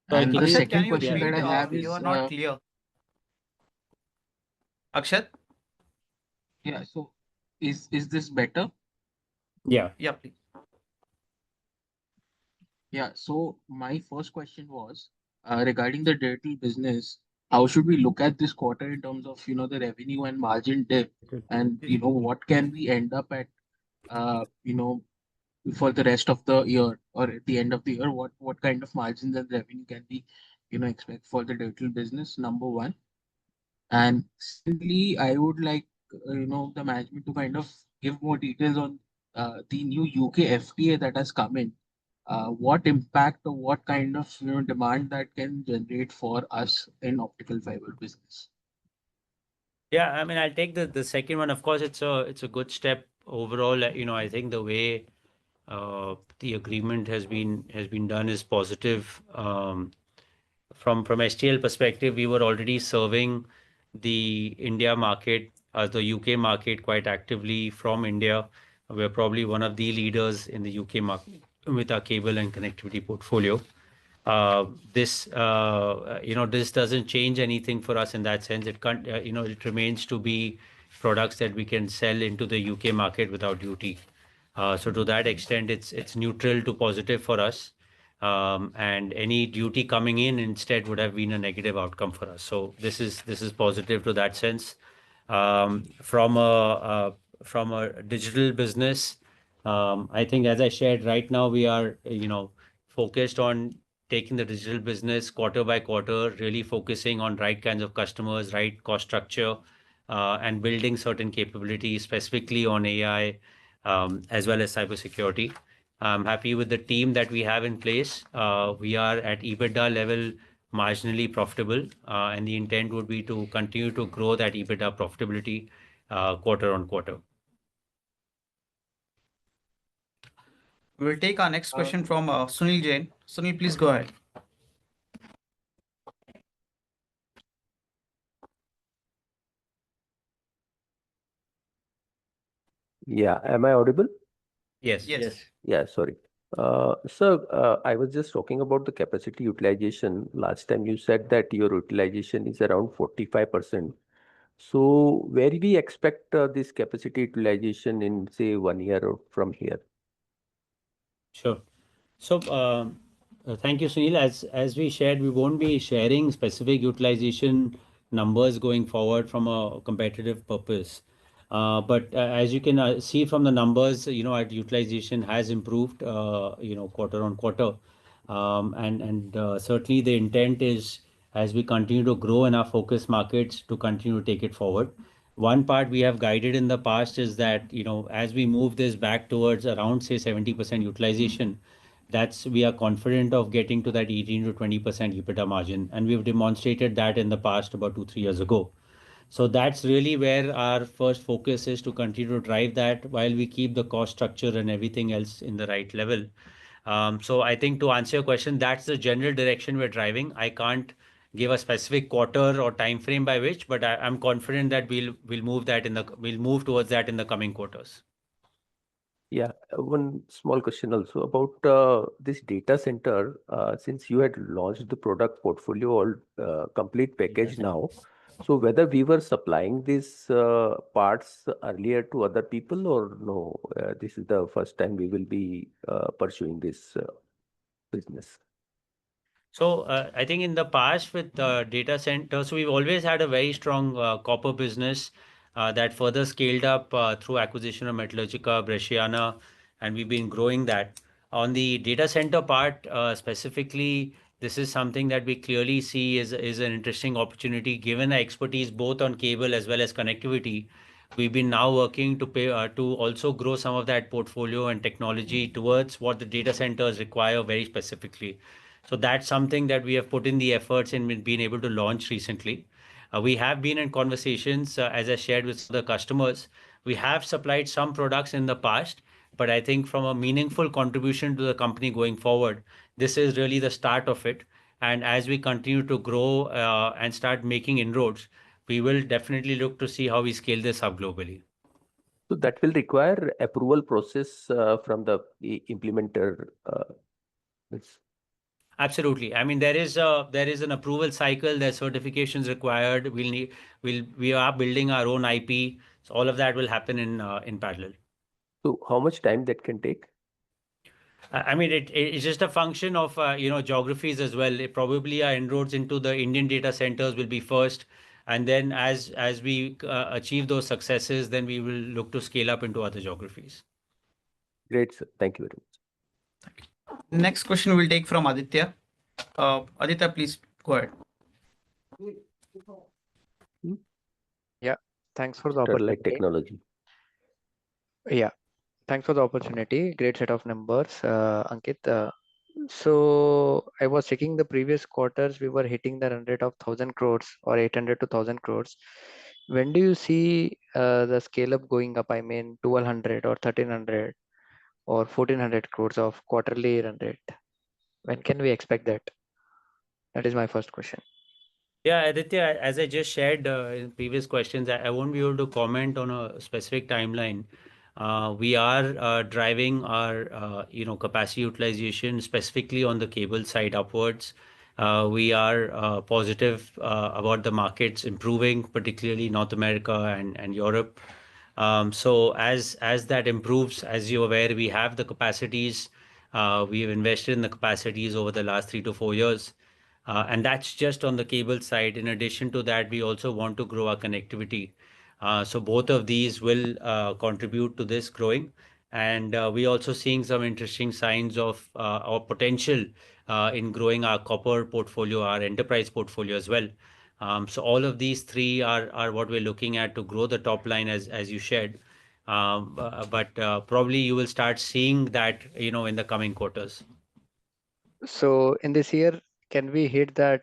Sorry, And can the you Akshat, can second you question repeat? that I have is, You are not clear. Akshat? yeah. So, is this better? Yeah. Yeah, please. Yeah, so my first question was regarding the digital business. How should we look at this quarter in terms of the revenue and margin dip, and what can we end up at, for the rest of the year or at the end of the year? What kind of margins and revenue can we, expect for the digital business? Number one. And secondly, I would like, the management to kind of give more details on the new UK FTA that has come in. What impact or what kind of, demand that can generate for us in optical fiber business? Yeah, I mean, I'll take the second one. Of course, it's a good step overall. I think the way the agreement has been done is positive. From STL perspective, we were already serving the India market, the UK market quite actively from India. We're probably one of the leaders in the UK market with our cable and connectivity portfolio. This doesn't change anything for us in that sense. It can't, it remains to be products that we can sell into the UK market without duty. So to that extent, it's neutral to positive for us. And any duty coming in instead would have been a negative outcome for us. So this is positive to that sense. From a digital business, I think as I shared, right now we are focused on taking the digital business quarter by quarter, really focusing on right kinds of customers, right cost structure, and building certain capabilities specifically on AI, as well as cybersecurity. I'm happy with the team that we have in place. We are at EBITDA level marginally profitable, and the intent would be to continue to grow that EBITDA profitability quarter on quarter. We will take our next question from Sunil Jain. Sunil, please go ahead. Yeah, am I audible? Yes. Yes. Yeah, sorry. Sir, I was just talking about the capacity utilization. Last time you said that your utilization is around 45%. So where do we expect this capacity utilization in, say, 1 year or from here? Sure. So, thank you, Sunil. As we shared, we won't be sharing specific utilization numbers going forward from a competitive purpose. But as you can see from the numbers, our utilization has improved, quarter on quarter. And certainly the intent is, as we continue to grow in our focus markets, to continue to take it forward. One part we have guided in the past is that, as we move this back towards around, say, 70% utilization, we are confident of getting to that 18 to 20% EBITDA margin. And we've demonstrated that in the past about 2-3 years ago. So that's really where our first focus is, to continue to drive that while we keep the cost structure and everything else in the right level. So I think to answer your question, that's the general direction we're driving. I can't give a specific quarter or time frame by which, but I'm confident that we'll move towards that in the coming quarters. Yeah, one small question also about this data center. Since you had launched the product portfolio or complete package now, so whether we were supplying these parts earlier to other people or no, this is the first time we will be pursuing this business. So I think in the past with data centers, we've always had a very strong copper business that further scaled up through acquisition of Metallurgica, Bresciana, and we've been growing that. On the data center part specifically, this is something that we clearly see is an interesting opportunity given our expertise both on cable as well as connectivity. We've been now working to also grow some of that portfolio and technology towards what the data centers require very specifically. So that's something that we have put in the efforts and been able to launch recently. We have been in conversations, as I shared with the customers. We have supplied some products in the past, but I think from a meaningful contribution to the company going forward, this is really the start of it. And as we continue to grow and start making inroads, we will definitely look to see how we scale this up globally. So that will require approval process from the implementer. Absolutely. I mean, there is an approval cycle. There's certifications required. We are building our own IP. So all of that will happen in parallel. So how much time that can take? I mean, it's just a function of geographies as well. Probably our inroads into the Indian data centers will be first, and then as we achieve those successes, then we will look to scale up into other geographies. Great, sir. Thank you very much. Next question we'll take from Aditya. Aditya, please go ahead. Yeah, thanks for the Sterlite opportunity. Technology. Yeah, thanks for the opportunity. Great set of numbers, Ankit. So I was checking the previous quarters, we were hitting the run rate of 1000 crores or 800 to 1000 crores. When do you see the scale up going up? I mean, 1200 or 1300 or 1400 crores of quarterly run rate. When can we expect that? That is my first question. Yeah, Aditya, as I just shared in previous questions, I won't be able to comment on a specific timeline. We are driving our capacity utilization specifically on the cable side upwards. We are positive about the markets improving, particularly North America and Europe. So as that improves, as you're aware, we have the capacities. We have invested in the capacities over the last 3 to 4 years. And that's just on the cable side. In addition to that, we also want to grow our connectivity. So both of these will contribute to this growing. And we're also seeing some interesting signs of our potential in growing our copper portfolio, our enterprise portfolio as well. So all of these three are what we're looking at to grow the top line as you shared. But probably you will start seeing that, in the coming quarters. So in this year, can we hit that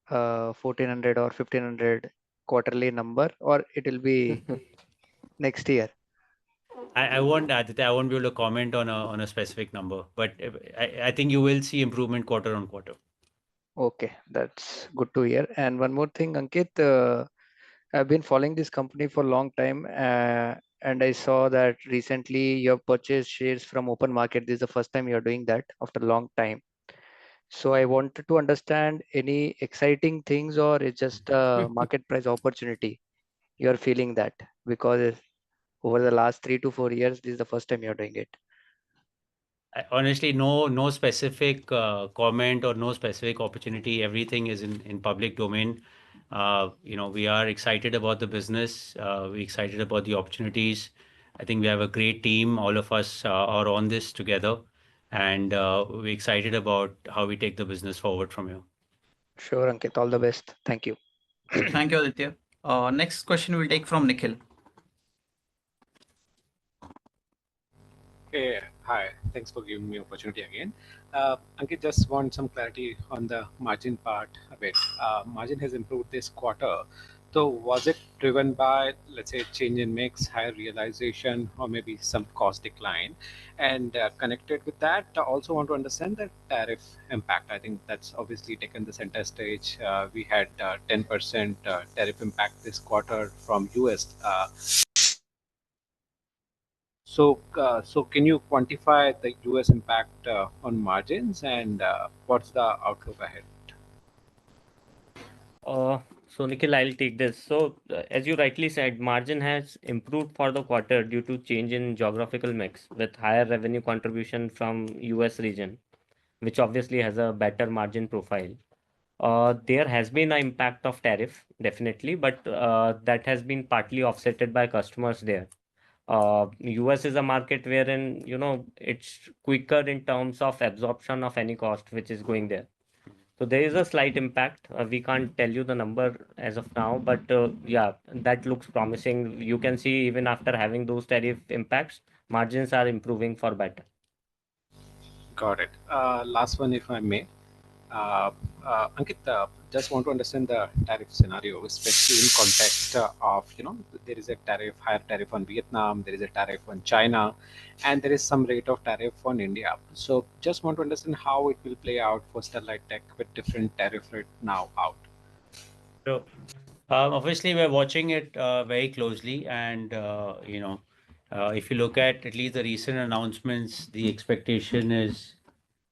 1400 or 1500 quarterly number, or it will be next year? I won't, Aditya, I won't be able to comment on a specific number, but I think you will see improvement quarter on quarter. Okay, that's good to hear. And one more thing, Ankit, I've been following this company for a long time, and I saw that recently you have purchased shares from open market. This is the first time you're doing that after a long time. So I wanted to understand any exciting things, or it's just a market price opportunity. You're feeling that because over the last 3 to 4 years, this is the first time you're doing it. Honestly, no specific comment or no specific opportunity. Everything is in public domain. We are excited about the business. We're excited about the opportunities. I think we have a great team. All of us are on this together, and we're excited about how we take the business forward from here. Sure, Ankit. All the best. Thank you. Thank you, Aditya. Next question we'll take from Nikhil. Hey, hi. Thanks for giving me opportunity again. Ankit, just want some clarity on the margin part a bit. Margin has improved this quarter. So was it driven by, let's say, change in mix, higher realization, or maybe some cost decline? And connected with that, I also want to understand the tariff impact. I think that's obviously taken the center stage. We had 10% tariff impact this quarter from US. So can you quantify the US impact on margins, and what's the outlook ahead? So Nikhil, I'll take this. So as you rightly said, margin has improved for the quarter due to change in geographical mix with higher revenue contribution from US region, which obviously has a better margin profile. There has been an impact of tariff, definitely, but that has been partly offsetted by customers there. US is a market wherein, it's quicker in terms of absorption of any cost which is going there. So there is a slight impact. We can't tell you the number as of now, but yeah, that looks promising. You can see even after having those tariff impacts, margins are improving for better. Got it. Last one, if I may. Ankit, just want to understand the tariff scenario, especially in context of, there is a higher tariff on Vietnam, there is a tariff on China, and there is some rate of tariff on India. So just want to understand how it will play out for Sterlite Tech with different tariff rate now out. So obviously, we're watching it very closely, and if you look at least the recent announcements, the expectation is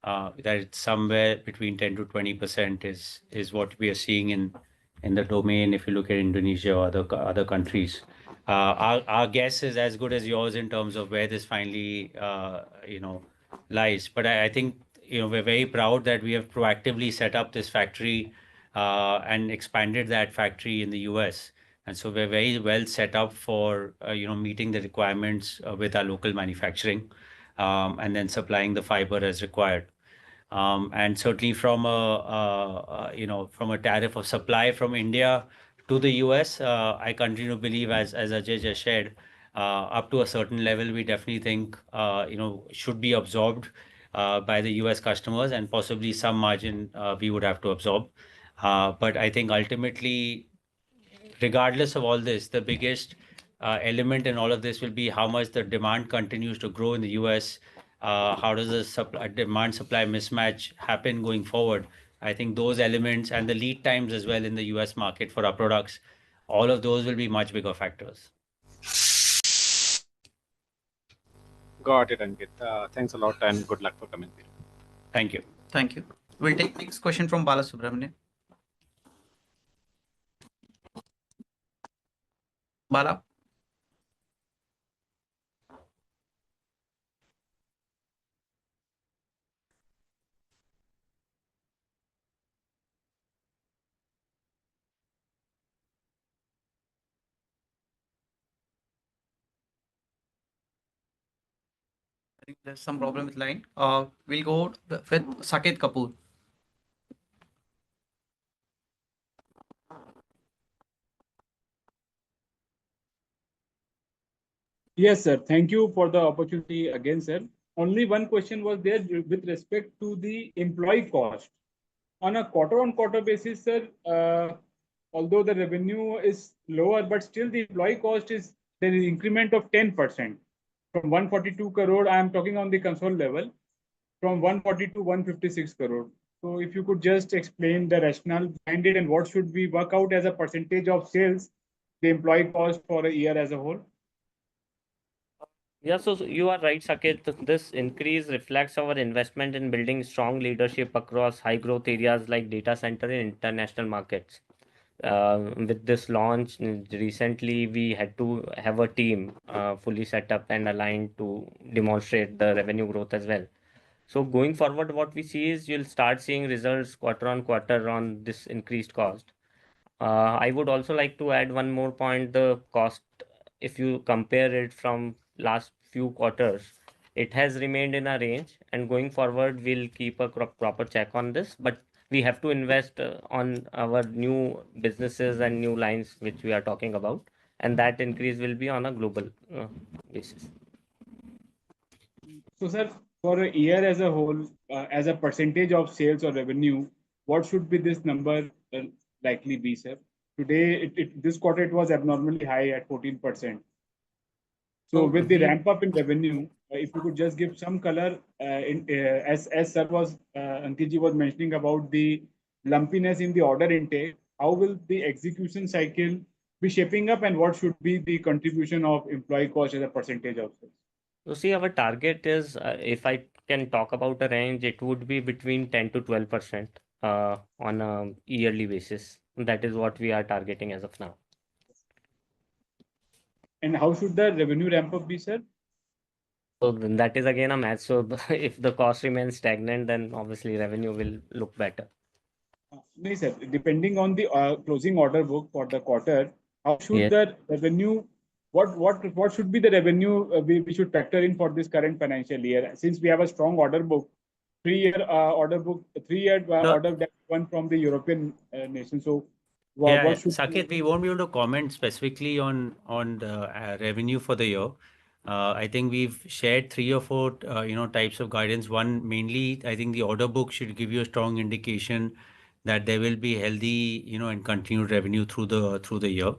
that it's somewhere between 10 to 20% is what we are seeing in the domain. If you look at Indonesia or other countries, our guess is as good as yours in terms of where this finally lies. But I think we're very proud that we have proactively set up this factory and expanded that factory in the US. And so we're very well set up for meeting the requirements with our local manufacturing. and then supplying the fiber as required. And certainly from from a tariff of supply from India to the US, I continue to believe, as Ajay just shared, up to a certain level, we definitely think should be absorbed by the US customers, and possibly some margin we would have to absorb. But I think ultimately, regardless of all this, the biggest element in all of this will be how much the demand continues to grow in the US. How does the demand supply mismatch happen going forward? I think those elements and the lead times as well in the US market for our products, all of those will be much bigger factors. Got it, Ankit. Thanks a lot and good luck for coming here. Thank you. Thank you. We'll take next question from Bala Subramanian. Bala. I think there's some problem with line. We'll go with Saket Kapoor. Yes, sir. Thank you for the opportunity again, sir. Only one question was there with respect to the employee cost. On a quarter-on-quarter basis, sir, although the revenue is lower, but still the employee cost is there is increment of 10% from 142 crore. I am talking on the console level, from 140 to 156 crore. So if you could just explain the rationale behind it and what should we work out as a percentage of sales, the employee cost for a year as a whole. Yeah, so you are right, Saket. This increase reflects our investment in building strong leadership across high growth areas like data center and international markets. With this launch recently, we had to have a team fully set up and aligned to demonstrate the revenue growth as well. So going forward, what we see is you'll start seeing results quarter on quarter on this increased cost. I would also like to add one more point. The cost, if you compare it from last few quarters, it has remained in a range, and going forward, we'll keep a proper check on this. But we have to invest on our new businesses and new lines which we are talking about, and that increase will be on a global basis. So, sir, for a year as a whole, as a percentage of sales or revenue, what should be this number likely be, sir? Today, this quarter, it was abnormally high at 14%. So with the ramp up in revenue, if you could just give some color, as sir was Ankit was mentioning about the lumpiness in the order intake, how will the execution cycle be shaping up, and what should be the contribution of employee cost as a percentage of sales? So see, our target is, if I can talk about a range, it would be between 10 to 12% on a yearly basis. That is what we are targeting as of now. And how should the revenue ramp up be, sir? So that is again a math. So if the cost remains stagnant, then obviously revenue will look better. No, sir. Depending on the closing order book for the quarter, how should Yes. the revenue? What should be the revenue we should factor in for this current financial year? Since we have a strong order book, 3-year order book, 3-year order that one from the European nation. So what should Saket, we won't be able to comment specifically on the revenue for the year. I think we've shared 3 or 4 types of guidance. One, mainly, I think the order book should give you a strong indication that there will be healthy and continued revenue through the year.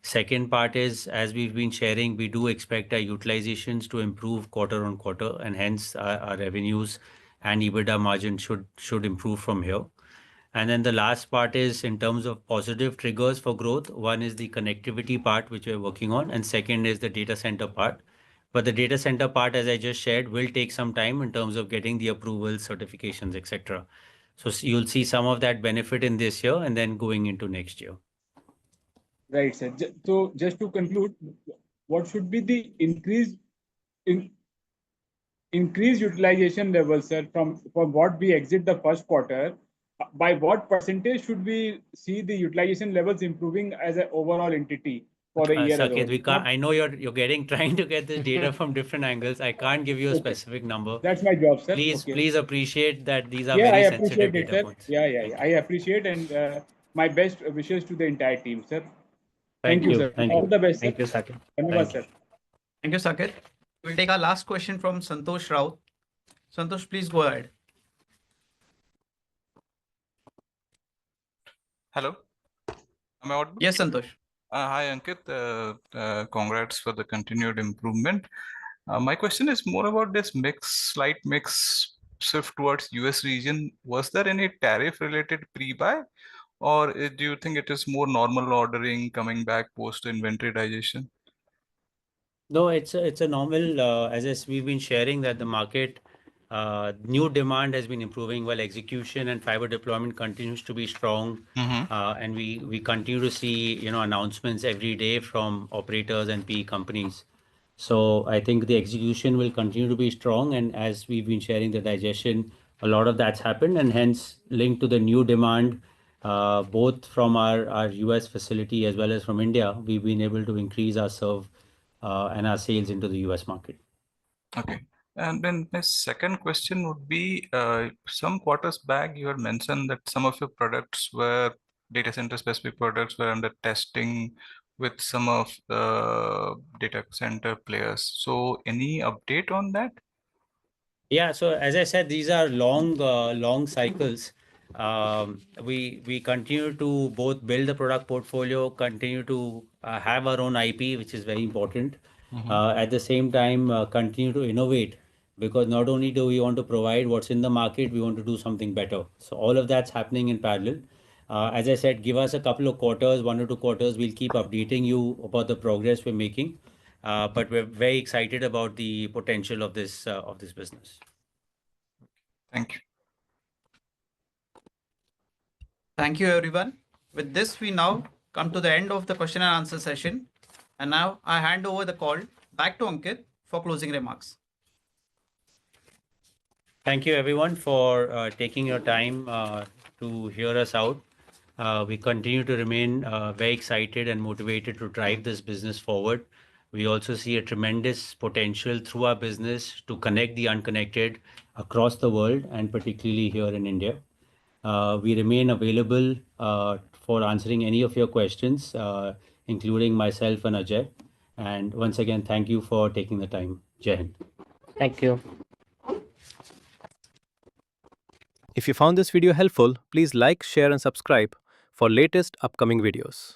Second part is, as we've been sharing, we do expect our utilizations to improve quarter on quarter, and hence our revenues and EBITDA margin should improve from here. And then the last part is in terms of positive triggers for growth. One is the connectivity part, which we're working on, and second is the data center part. But the data center part, as I just shared, will take some time in terms of getting the approvals, certifications, etc. So you'll see some of that benefit in this year and then going into next year. Right, sir. So just to conclude, what should be the increased utilization level, sir, from what we exit the first quarter? By what percentage should we see the utilization levels improving as an overall entity? for a year Saket, alone. we can't. I know you're trying to get this data from different angles. I can't give you a Okay. specific number. That's my job, sir. Please, Okay. please appreciate that these are Yeah, I very sensitive appreciate it, data sir. points. Yeah. I appreciate, and my best wishes to the entire team, sir. Thank you. Sir. Thank All you. the best, sir. Thank you, Saket. Dhanyavad, Thank you. sir. Thank you, Saket. We'll take our last question from Santosh Rao. Santosh, please go ahead. Hello, am I audible? Yes, Santosh. Hi, Ankit. Congrats for the continued improvement. My question is more about this slight mix shift towards US region. Was there any tariff-related pre-buy, or do you think it is more normal ordering coming back post inventory digestion? No, it's a normal, we've been sharing that the market, new demand has been improving while execution and fiber deployment continues to be strong. And we continue to see, announcements every day from operators and PE companies. So I think the execution will continue to be strong. And as we've been sharing the digestion, a lot of that's happened and hence linked to the new demand, both from our US facility as well as from India, we've been able to increase our serve and our sales into the US market. Okay. And then my second question would be, some quarters back, you had mentioned that some of your products were data center specific products were under testing with some of the data center players. So any update on that? Yeah, so as I said, these are long cycles. We continue to both build the product portfolio, continue to have our own IP, which is very important. At the same time, continue to innovate because not only do we want to provide what's in the market, we want to do something better. So all of that's happening in parallel. As I said, give us a couple of quarters, 1 or 2 quarters. We'll keep updating you about the progress we're making. But we're very excited about the potential of this business. Thank you. Thank you, everyone. With this, we now come to the end of the question and answer session. And now I hand over the call back to Ankit for closing remarks. Thank you, everyone, for taking your time to hear us out. We continue to remain very excited and motivated to drive this business forward. We also see a tremendous potential through our business to connect the unconnected across the world and particularly here in India. We remain available for answering any of your questions, including myself and Ajay. And once again, thank you for taking the time. Jai Hind. Thank you. If you found this video helpful, please like, share and subscribe for latest upcoming videos.